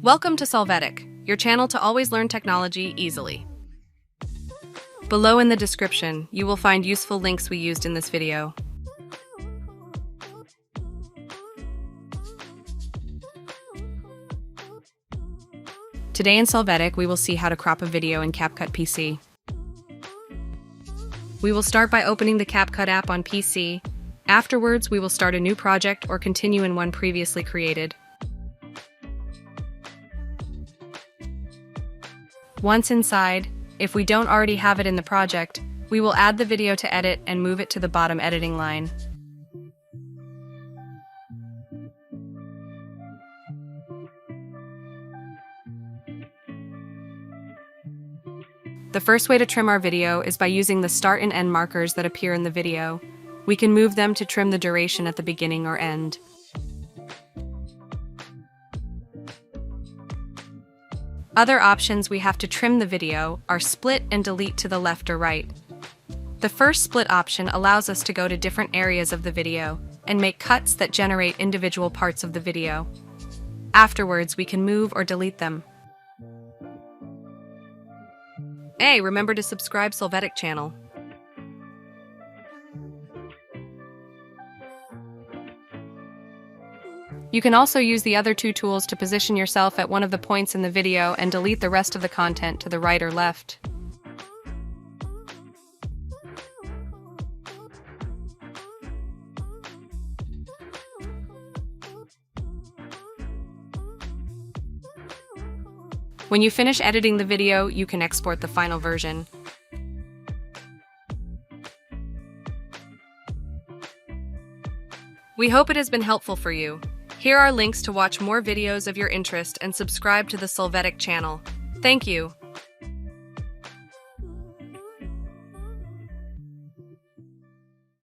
Welcome to Solvetic, your channel to always learn technology easily. Below in the description, you will find useful links we used in this video. Today in Solvetic, we will see how to crop a video in CapCut PC. We will start by opening the CapCut app on PC. Afterwards, we will start a new project or continue in one previously created. Once inside, if we don't already have it in the project, we will add the video to edit and move it to the bottom editing line. The first way to trim our video is by using the start and end markers that appear in the video. We can move them to trim the duration at the beginning or end. Other options we have to trim the video are split and delete to the left or right. The first split option allows us to go to different areas of the video and make cuts that generate individual parts of the video. Afterwards, we can move or delete them. Hey, remember to subscribe Solvetic channel. You can also use the other two tools to position yourself at one of the points in the video and delete the rest of the content to the right or left. When you finish editing the video, you can export the final version. We hope it has been helpful for you. Here are links to watch more videos of your interest and subscribe to the Solvetic channel. Thank you.